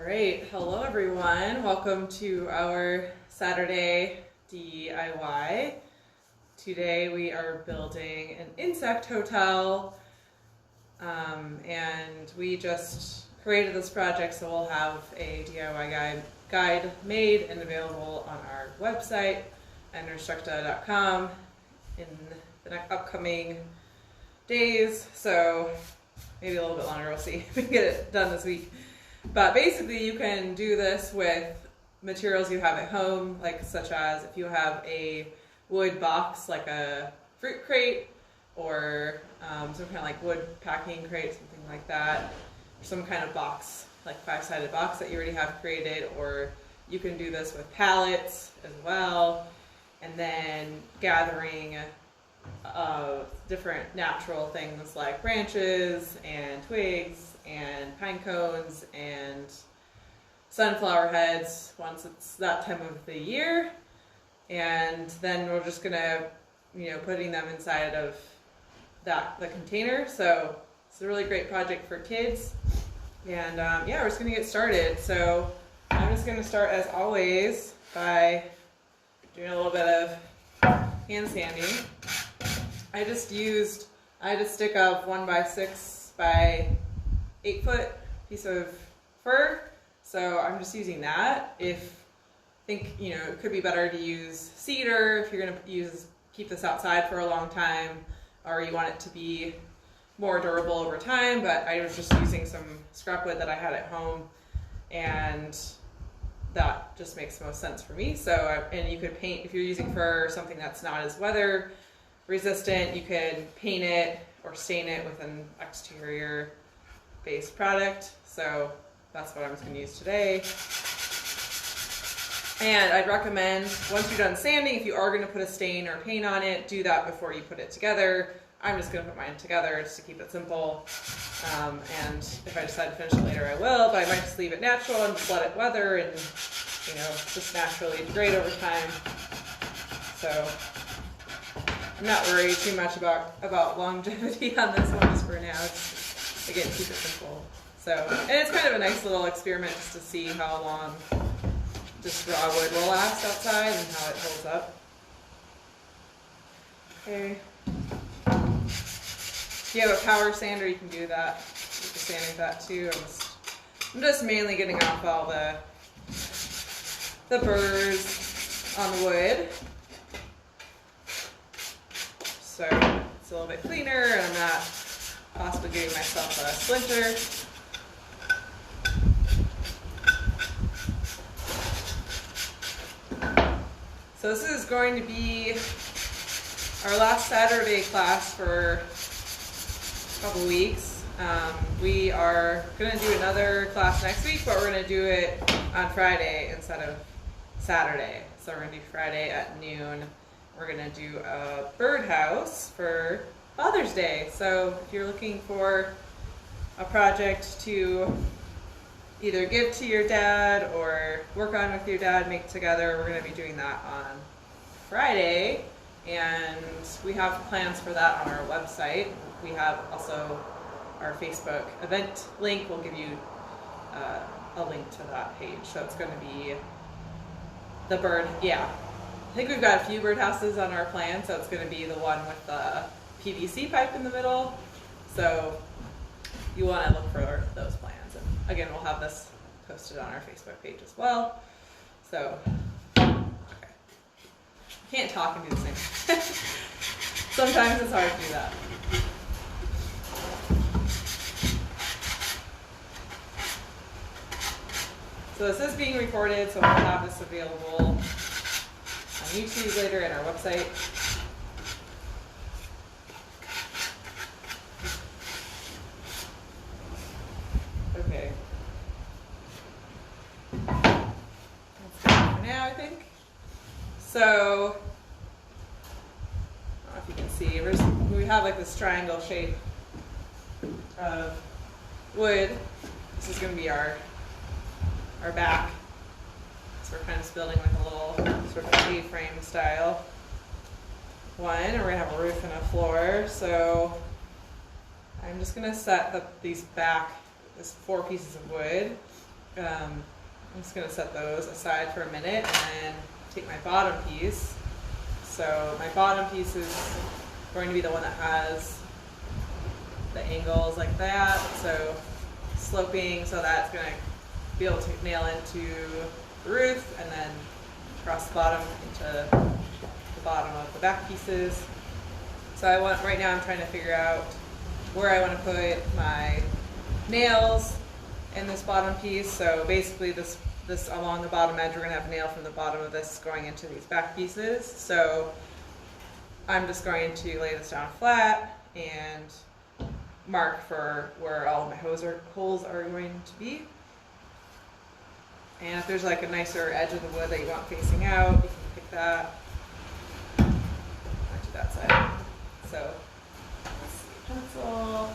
Alright, hello everyone. Welcome to our Saturday DIY. Today we are building an insect hotel, and we just created this project, so we'll have a DIY guide made and available on our website, untitled.com, in the upcoming days, so maybe a little bit longer, we'll see if we can get it done this week. But basically you can do this with materials you have at home, like such as if you have a wood box like a fruit crate or some kind of like wood packing crate, something like that, or some kind of box, like 5-sided box that you already have created, or you can do this with pallets as well, and then gathering different natural things like branches and twigs and pine cones and sunflower heads once it's that time of the year, and then we're just gonna putting them inside of the container. So it's a really great project for kids, and yeah, we're just gonna get started. So I'm just gonna start as always by doing a little bit of hand sanding. I just had a stick of 1x6 by 8 foot piece of fir, so I'm just using that. I think it could be better to use cedar if you're going to keep this outside for a long time, or you want it to be more durable over time. But I was just using some scrap wood that I had at home, and that just makes the most sense for me. So and you could paint, if you're using fir or something that's not as weather resistant, you could paint it or stain it with an exterior based product. So that's what I'm just going to use today. And I'd recommend, once you're done sanding, if you are going to put a stain or paint on it, do that before you put it together. I'm just going to put mine together just to keep it simple. And if I decide to finish it later, I will, but I might just leave it natural and just let it weather and just naturally degrade over time. So I'm not worried too much about longevity on this one just for now. Just, again, keep it simple. So, and it's kind of a nice little experiment just to see how long this raw wood will last outside and how it holds up. Okay. If you have a power sander, you can do that. You can sand with that too. I'm just mainly getting off all the burrs on the wood, so it's a little bit cleaner, and I'm not possibly giving myself a splinter. So this is going to be our last Saturday class for a couple weeks. We are going to do another class next week, but we're going to do it on Friday instead of Saturday. So we're going to do Friday at noon. We're going to do a birdhouse for Father's Day. So if you're looking for a project to either give to your dad or work on with your dad, make together, we're going to be doing that on Friday. And we have plans for that on our website. We have also our Facebook event link. We'll give you a link to that page. So it's going to be the bird, yeah. I think we've got a few birdhouses on our plan, so it's going to be the one with the PVC pipe in the middle. So you want to look for those plans. And again, we'll have this posted on our Facebook page as well. So, okay. Can't talk and do the same. Sometimes it's hard to do that. So this is being recorded, so we'll have this available on YouTube later and our website. Okay. That's good for now, I think. So, I don't know if you can see, we have like this triangle shape of wood. This is going to be our back. So we're kind of just building like a little sort of A-frame style one, and we're going to have a roof and a floor. So I'm just going to set these 4 pieces of wood I'm just going to set those aside for a minute and then take my bottom piece. So my bottom piece is going to be the one that has the angles like that, so sloping, so that's going to be able to nail into the roof and then across the bottom into the bottom of the back pieces. So right now I'm trying to figure out where I want to put my nails in this bottom piece. So basically this along the bottom edge, we're going to have a nail from the bottom of this going into these back pieces. So I'm just going to lay this down flat and mark for where all of my holes are going to be. And if there's like a nicer edge of the wood that you want facing out, you can pick that. Not to that side. So let's see, pencil.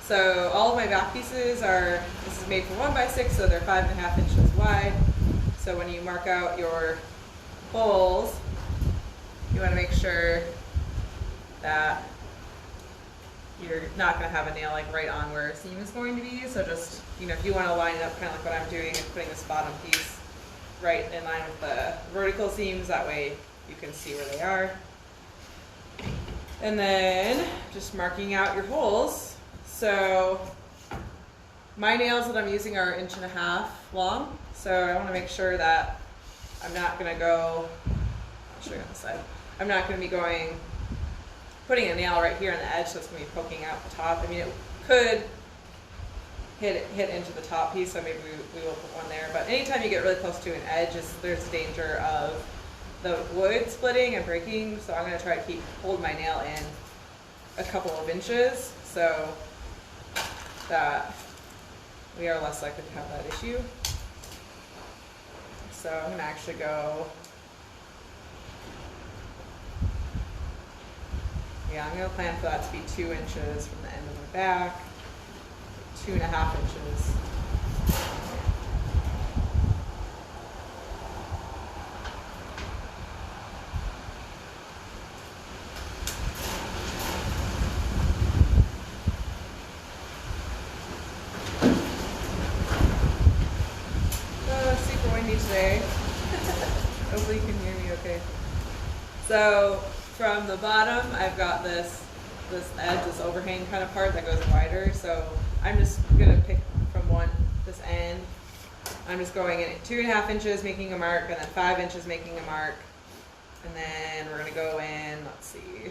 So all of my back pieces this is made for 1x6, so they're 5.5 inches wide. So when you mark out your holes, you want to make sure that you're not going to have a nail like right on where a seam is going to be. So just, if you want to line it up kind of like what I'm doing and putting this bottom piece right in line with the vertical seams, that way you can see where they are. And then just marking out your holes. So my nails that I'm using are 1.5 inches long. So I want to make sure that I'm not going to go, I'll show you on the side. I'm not going to be putting a nail right here on the edge, so it's going to be poking out the top. I mean, it could hit into the top piece, so maybe we will put one there. But anytime you get really close to an edge, there's a danger of the wood splitting and breaking. So I'm going to try to hold my nail in a couple of inches so that we are less likely to have that issue. So I'm going to actually go. Yeah, I'm going to plan for that to be 2 inches from the end of my back, 2.5 inches. Super windy today. Hopefully you can hear me okay. So from the bottom, I've got this edge, this overhang kind of part that goes wider. So I'm just going to pick from this end. I'm just going in at 2.5 inches, making a mark, and then 5 inches, making a mark. And then we're going to go in, let's see.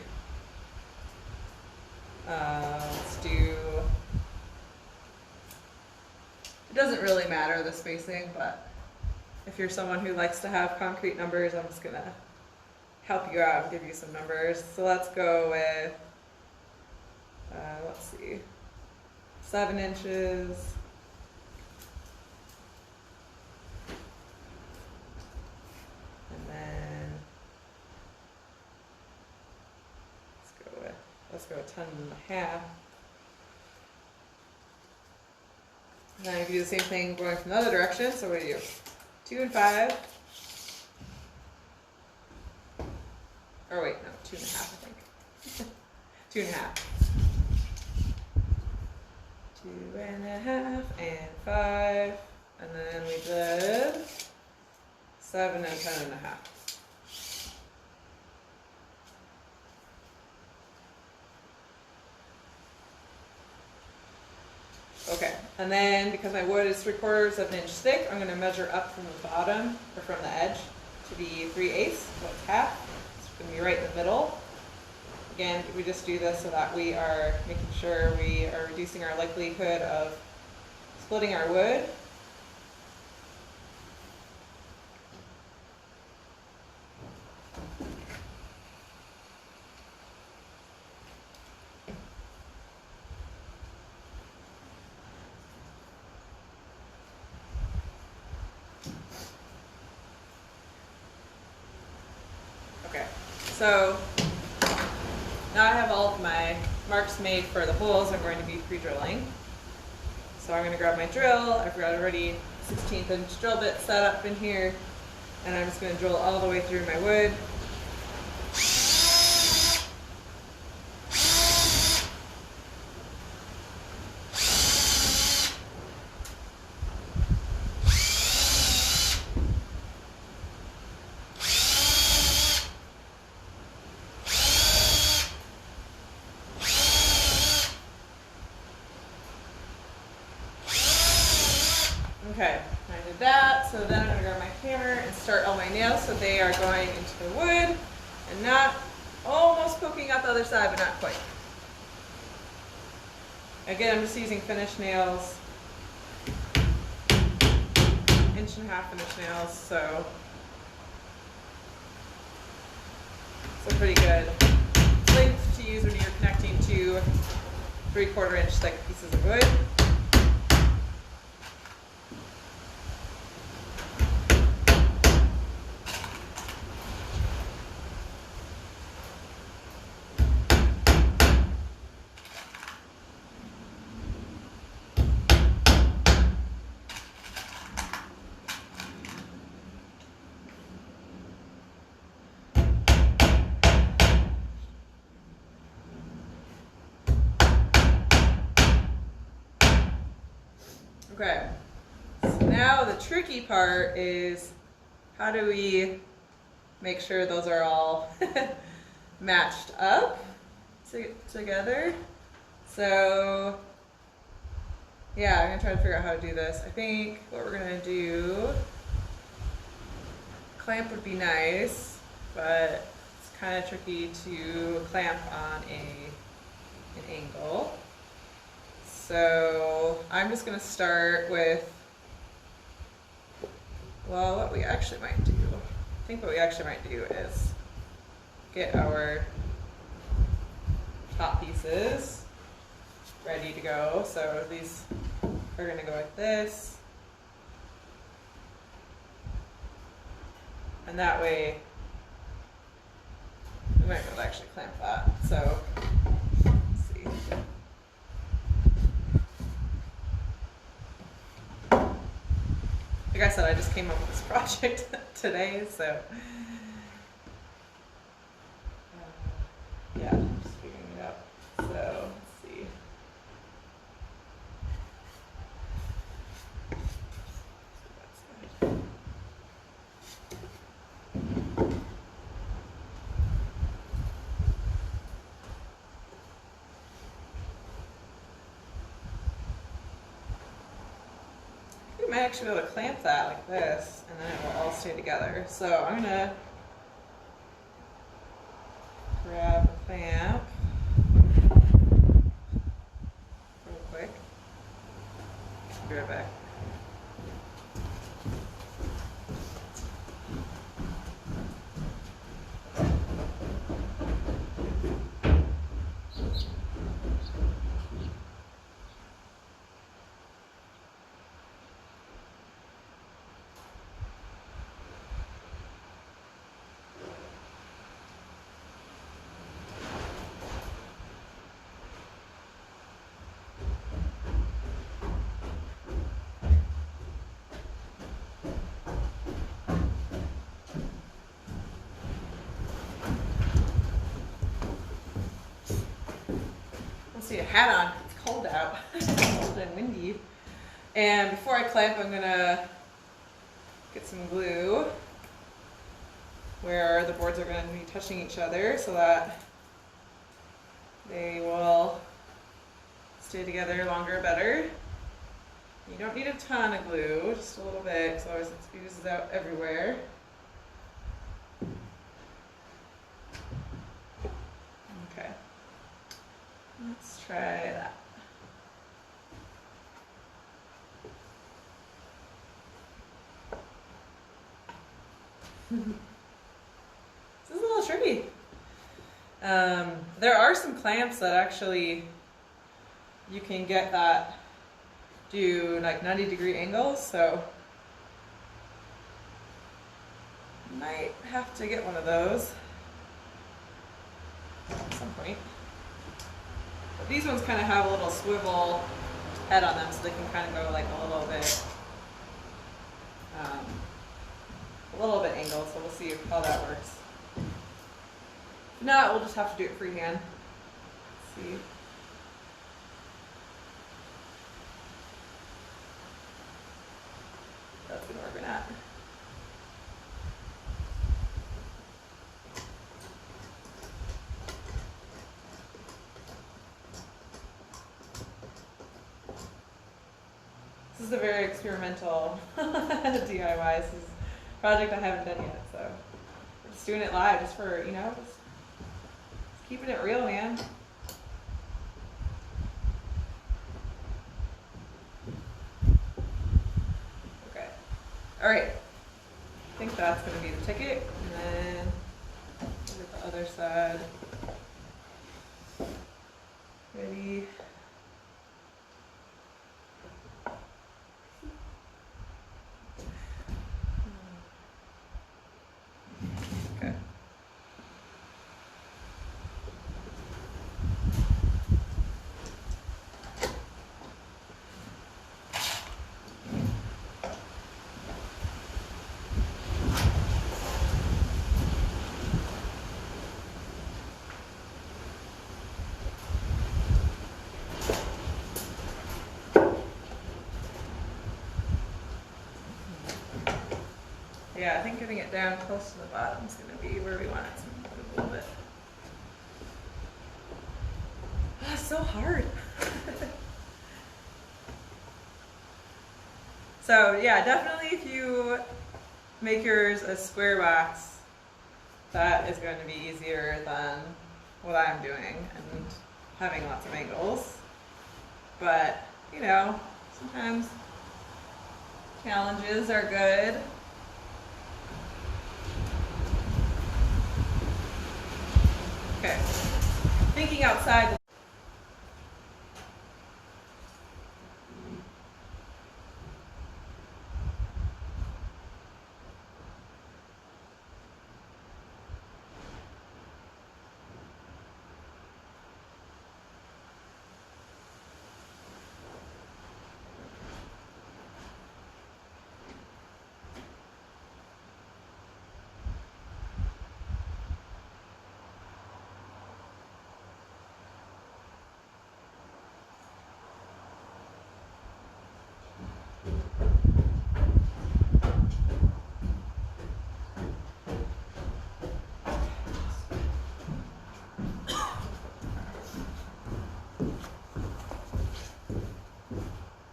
Let's do, it doesn't really matter the spacing, but if you're someone who likes to have concrete numbers, I'm just going to help you out and give you some numbers. So let's go with, let's see, 7 inches. And then let's go with 10.5. And then I can do the same thing going from the other direction. So what do you do? 2 and 5. Or wait, no, 2.5, I think. 2.5. 2.5 and 5. And then we did 7 and 10.5. Okay, and then because my wood is 3/4 of an inch thick, I'm going to measure up from the bottom, or from the edge, to be 3/8, so it's half. It's going to be right in the middle. Again, we just do this so that we are making sure we are reducing our likelihood of splitting our wood. Okay, so now I have all of my marks made for the holes I'm going to be pre-drilling. So I'm going to grab my drill. I've got already 16th inch drill bit set up in here, and I'm just going to drill all the way through my wood. Okay, I did that, so then I'm going to grab my hammer and start all my nails so they are going into the wood and not almost poking out the other side, but not quite. Again, I'm just using finished nails, 1.5 inch finished nails, so pretty good length to use when you're connecting to 3/4 inch thick pieces of wood. Okay, so now the tricky part is how do we make sure those are all matched up together. So yeah, I'm going to try to figure out how to do this. I think what we're going to do, clamp would be nice, but it's kind of tricky to clamp on an angle. So I'm just going to start with, well, what we actually might do. I think what we actually might do is get our top pieces ready to go. So these are going to go like this. And that way, we might be able to actually clamp that. So, let's see. Like I said, I just came up with this project today, so yeah, I'm just figuring it out. So let's see. I might actually be able to clamp that like this, and then it will all stay together. So I'm gonna grab a clamp real quick. Be right back. See a hat on. It's cold out. It's cold and windy. And before I clamp, I'm gonna get some glue where the boards are going to be touching each other so that they will stay together longer, better. You don't need a ton of glue, just a little bit, so it squeezes out everywhere. Okay. Let's try that. This is a little tricky. There are some clamps that actually you can get that do like 90-degree angles, so might have to get one of those at some point. But these ones kind of have a little swivel head on them, so they can kind of go like a little bit angled, so we'll see how that works. If not, we'll just have to do it freehand. Let's see. That's gonna work or not. is a very experimental DIY. This is a project I haven't done yet, so we're just doing it live just for, just keeping it real, man. Okay. All right. I think that's going to be the ticket, and then look at the other side. Ready? Okay. Yeah, I think getting it down close to the bottom is going to be where we want it to move a little bit. Oh, it's so hard. So yeah, definitely if you make yours a square box, that is going to be easier than what I'm doing and having lots of angles. But, sometimes challenges are good. Okay, thinking outside.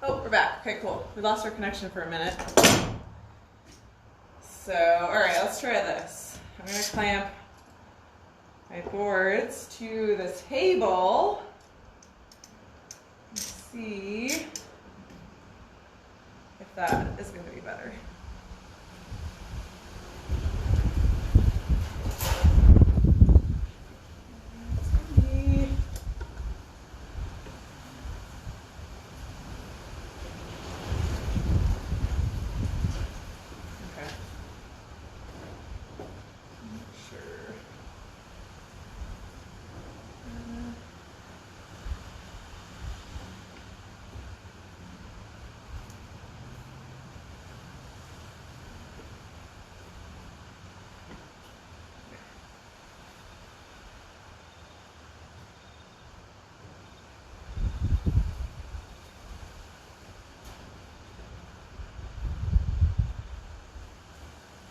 Oh, we're back. Okay, cool. We lost our connection for a minute. So, alright, let's try this. I'm going to clamp my boards to the table. Let's see if that is going to be better.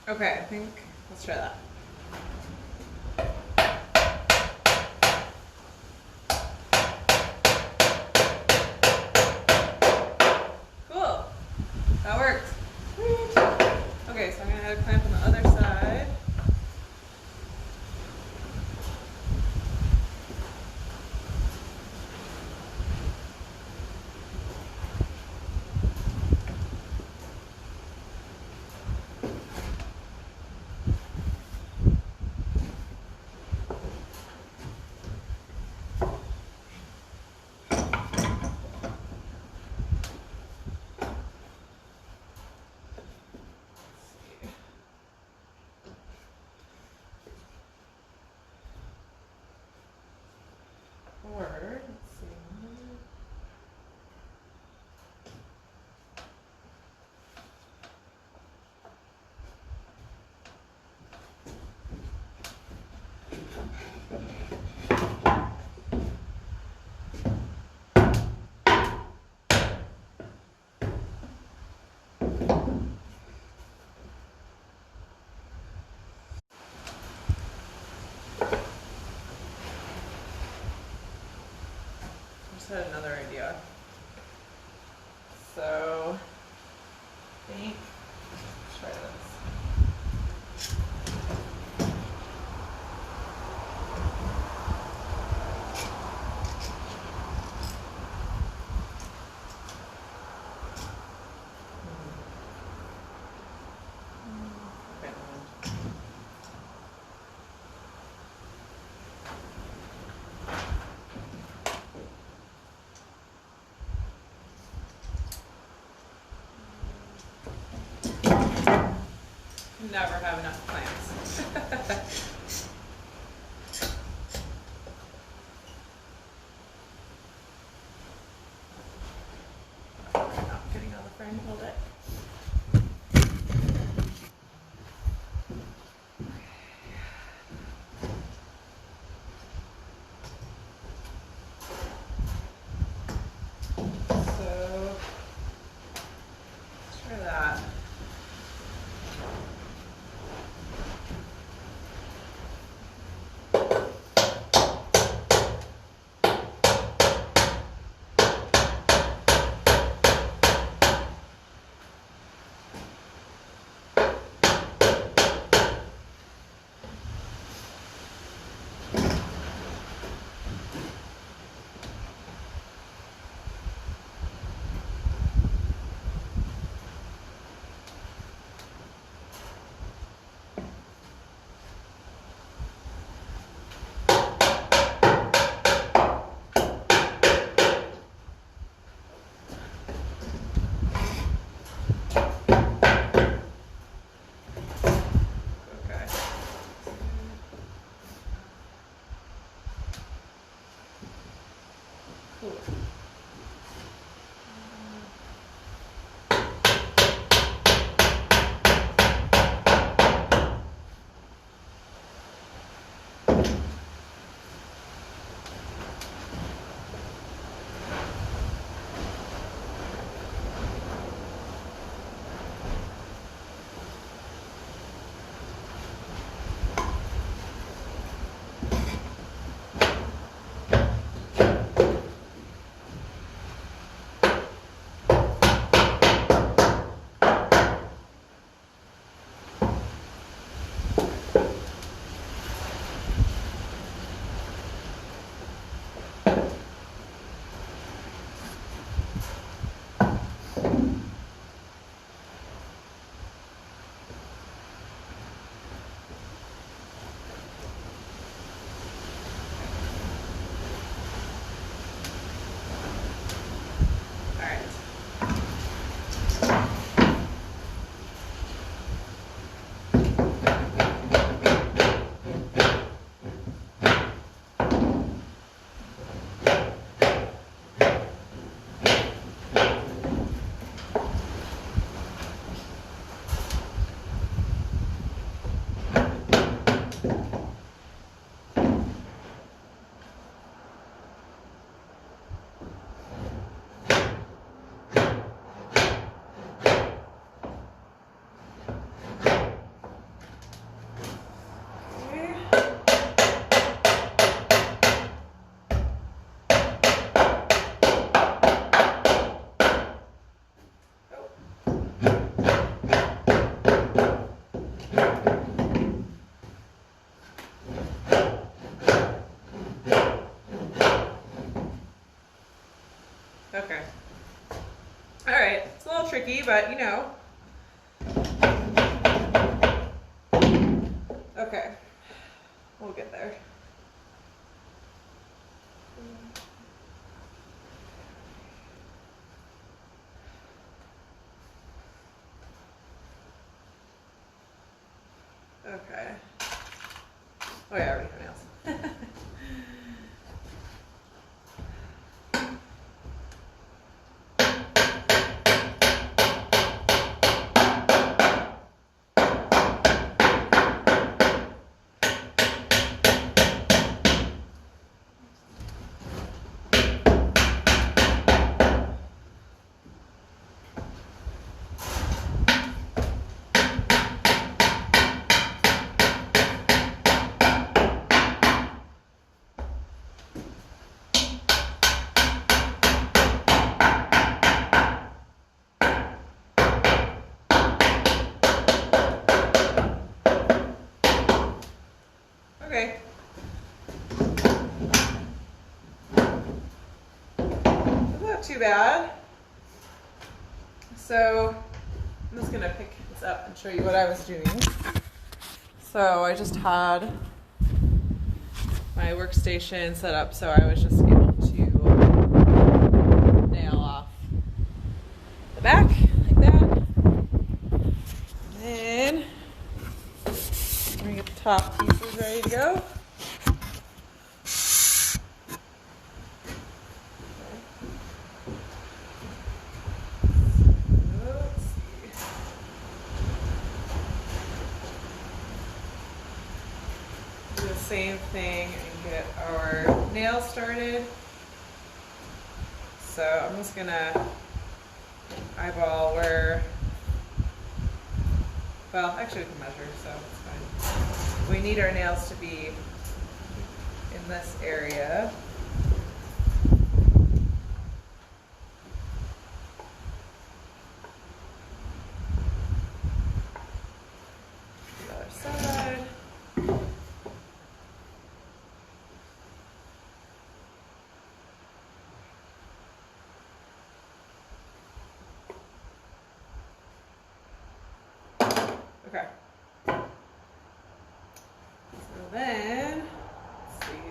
Okay, I think let's try that. Cool. That worked. Sweet. Okay, so I'm going to add a clamp on the other side. Or, let's see. Had another idea. So me try this. Never have enough plants. Not getting on the frame, hold it. So, let's try that. Cool. Okay. All right. It's a little tricky, but you know. Okay. We'll get there. Okay. Oh yeah, I already have nails. So I'm just gonna pick this up and show you what I was doing. So I just had my workstation set up, so I was just able to nail off the back like that. And then bring get the top pieces ready to go. Same thing and get our nails started. So I'm just gonna eyeball where, well, actually we can measure, so it's fine. We need our nails to be in this area. The other side. Okay. So then, let's see.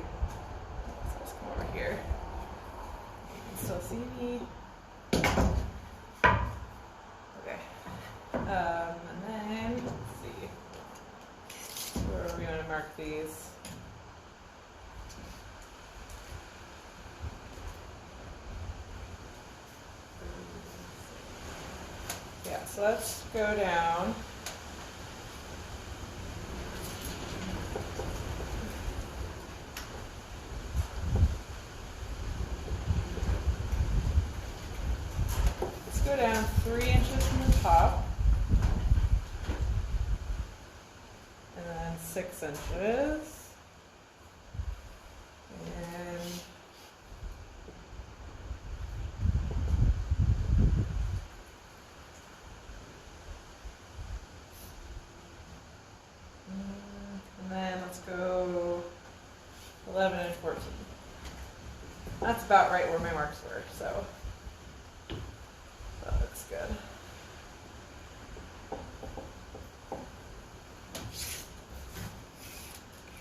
So let's come over here. You can still see me. Okay. And then, let's see. Where are we going to mark these? Yeah, so let's go down. Go down 3 inches from the top, and then 6 inches, and then let's go 11 and 14. That's about right where my marks were, so. That looks good.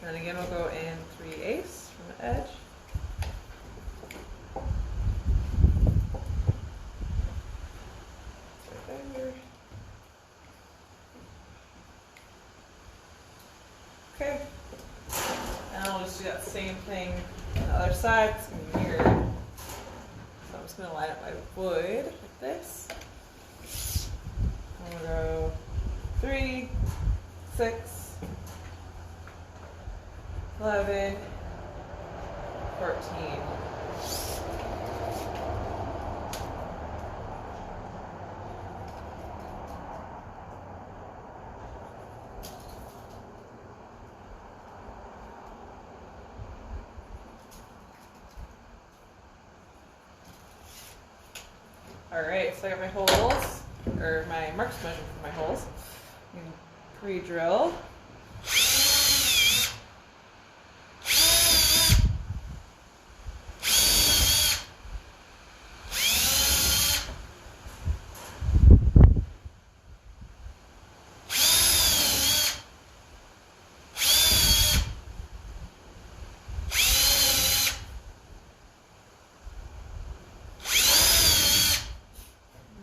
And again, we'll go in 3/8 from the edge. Right there. Okay. And I'll just do that same thing on the other side. It's going to be weird. So I'm just going to line up my wood like this. I'm going to go 3, 6, 11, 14. Alright, so I got my holes, or my marks measured for my holes. You can pre-drill.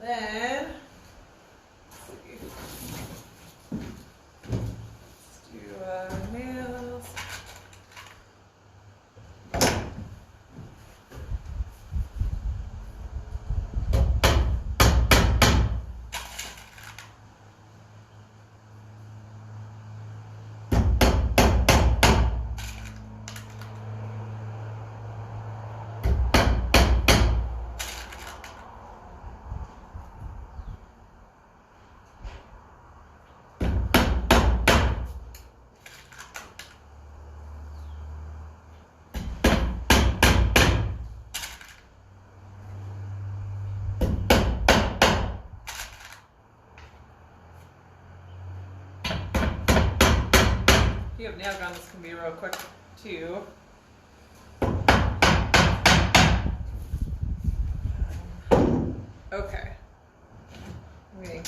Then, let's do nails. If you have nail gun, this can be real quick too. Okay.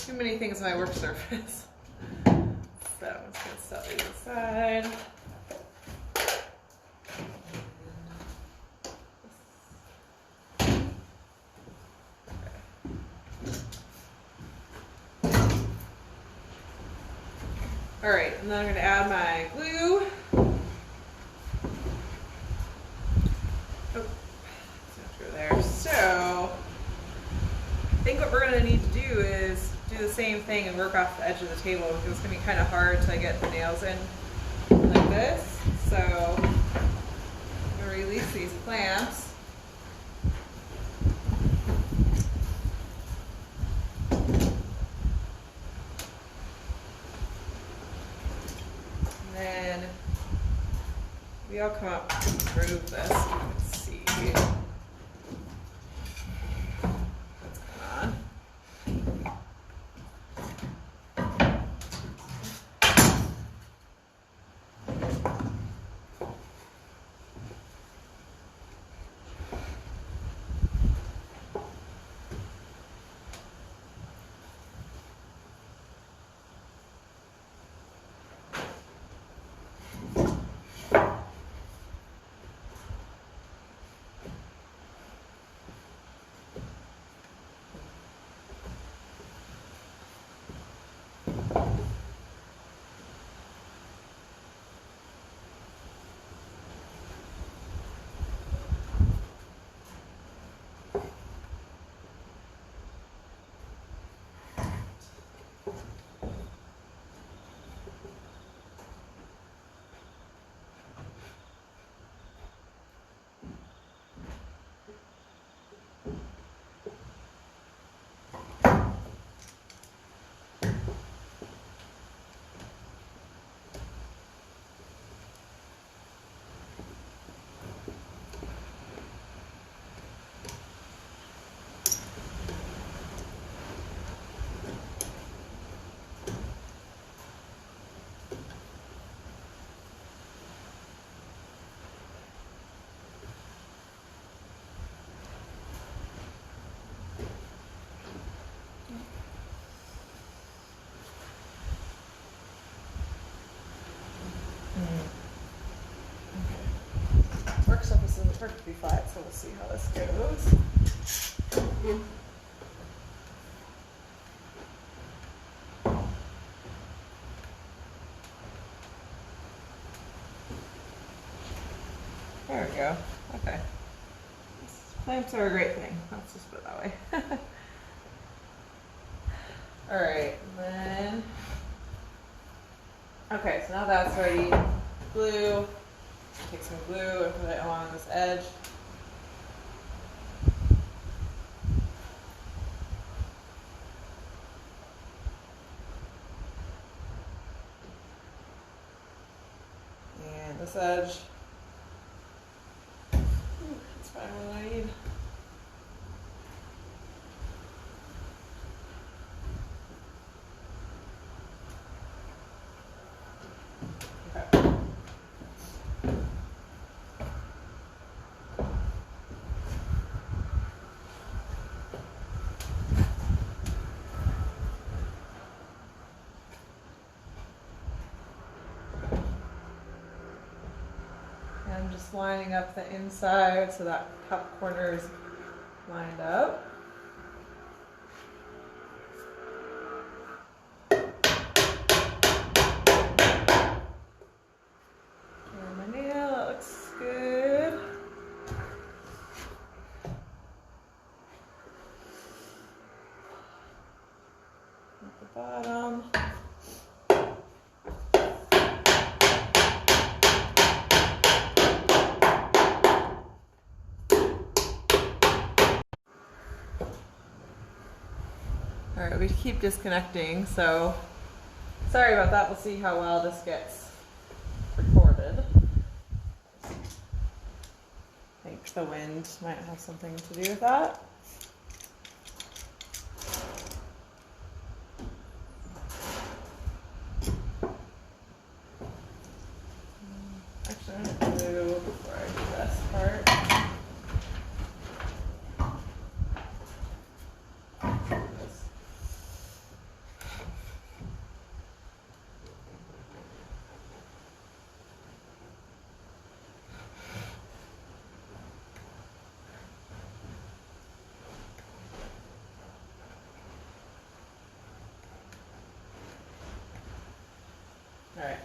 too many things on my work surface. So I'm just gonna set these aside. All right, and then I'm gonna add my glue. There. So I think what we're going to need to do is do the same thing and work off the edge of the table, because it's going to be kind of hard to get the nails in like this. So I'm going to release these clamps. And then maybe I'll come up and remove this. Let's see. Work surface isn't perfectly flat, so we'll see how this goes. There we go. Okay. Clamps are a great thing. Let's just put it that way. All right, and then. Okay, so now that's ready. Glue. Take some glue and put it along this edge. And this edge. That's probably what I need. I'm just lining up the inside so that top corner is lined up. And my nail, that looks good. At the bottom. All right, we keep disconnecting, so sorry about that. We'll see how well this gets recorded. I think the wind might have something to do with that. Actually, I'm going to do before I do this part. right.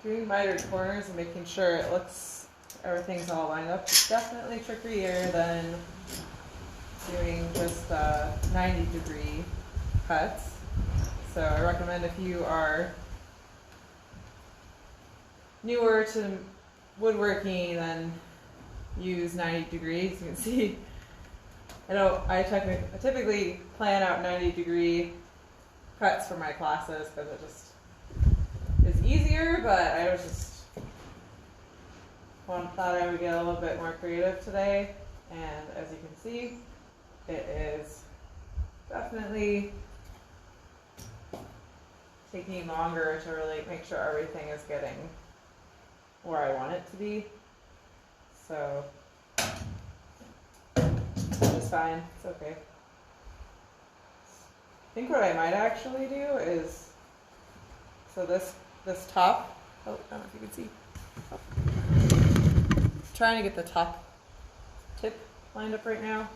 Doing mitered corners and making sure it looks, everything's all lined up is definitely trickier than doing just 90-degree cuts. So I recommend if you are newer to woodworking, then use 90 degrees. You can see, I typically plan out 90-degree cuts for my classes because it just is easier, but I was just thought I would get a little bit more creative today, and as you can see, it is definitely taking longer to really make sure everything is getting where I want it to be. So it's fine, it's okay. I think what I might actually do is, so this top, oh, I don't know if you can see. Trying to get the top tip lined up right now.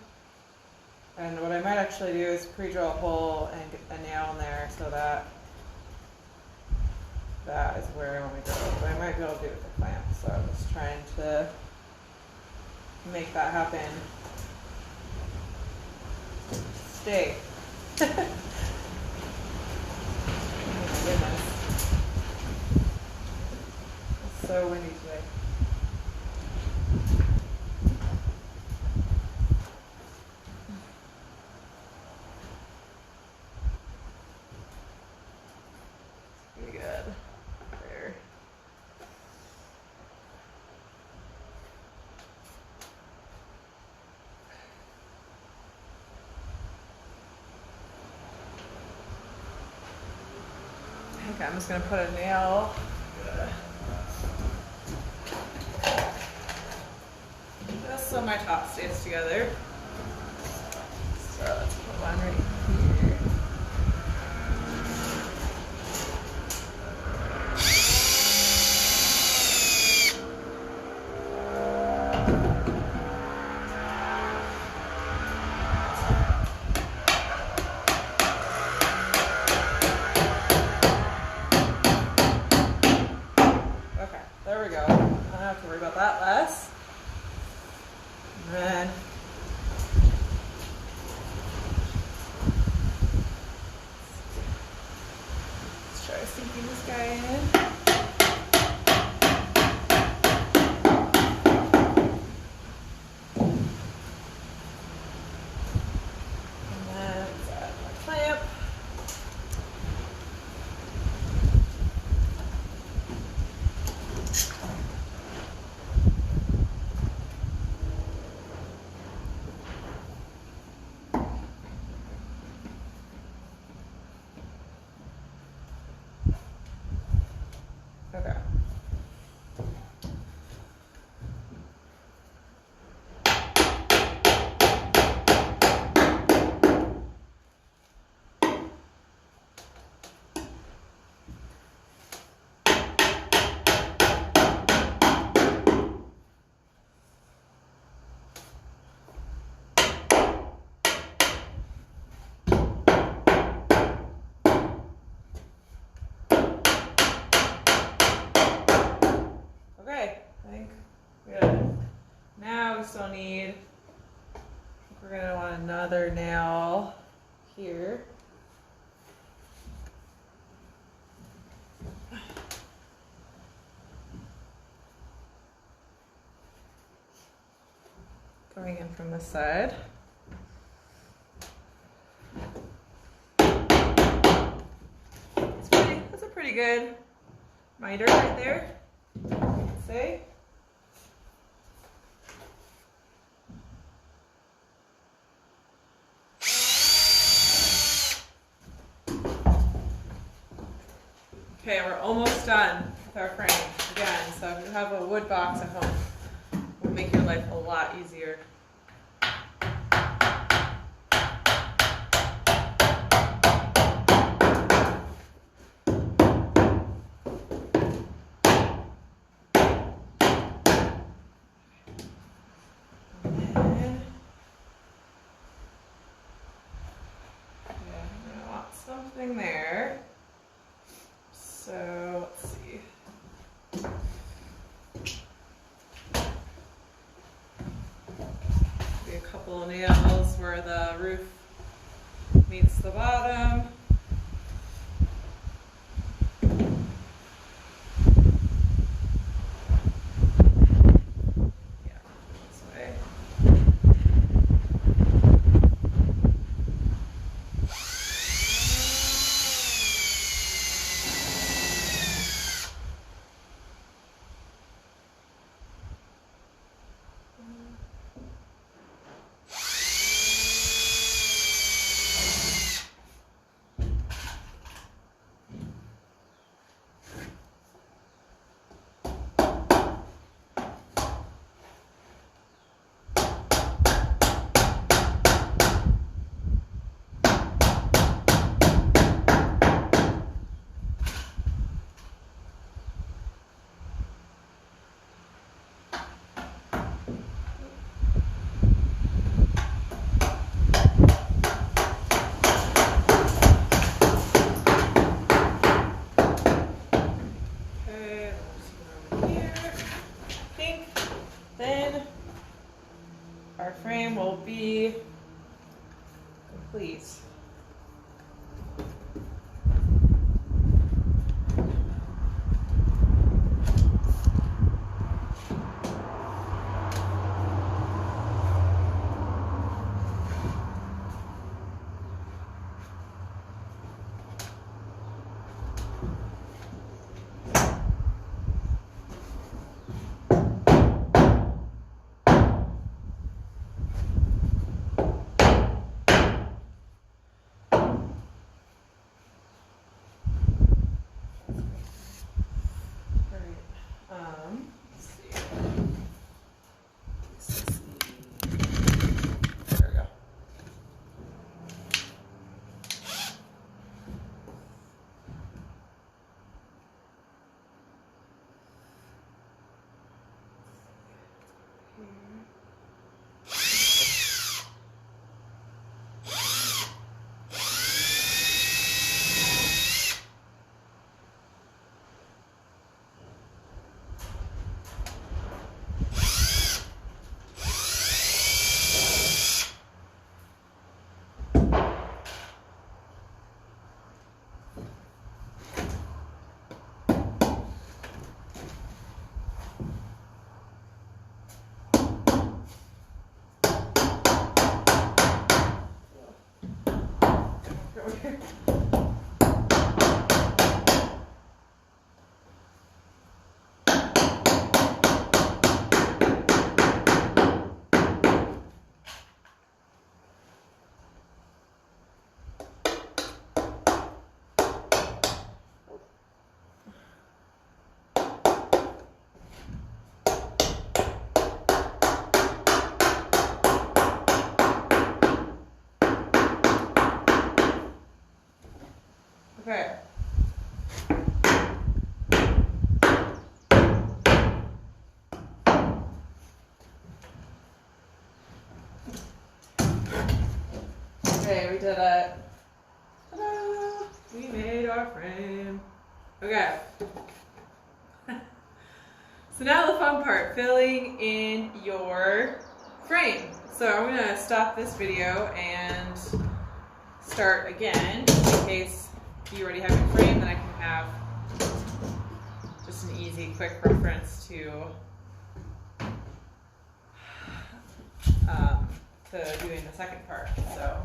And what I might actually do is pre-drill a hole and get a nail in there so that that is where I want to go. But I might be able to do it with the clamp, so I'm just trying to make that happen. Stay. Oh my goodness. It's so windy today. Pretty good. There. I think I'm just going to put a nail just so my top stays together. So let's put one right here. Okay, there we go. I don't have to worry about that less. And then let's try sinking this guy in. And then let's add my clamp. Okay. Okay, I think good. Now we still need, we're going to want another nail here. Going in from this side. That's a pretty good miter right there. Say. Okay, we're almost done with our frame again. So if you have a wood box at home, it will make your life a lot easier. Something there. So let's see. Maybe a couple of nails where the roof meets the bottom. Yeah, this way. Our frame will be complete. Okay. Okay, we did it. Ta-da! We made our frame. Okay. So now the fun part, filling in your frame. So I'm gonna stop this video and start again in case you already have your frame, then I can have just an easy, quick reference to doing the second part. So.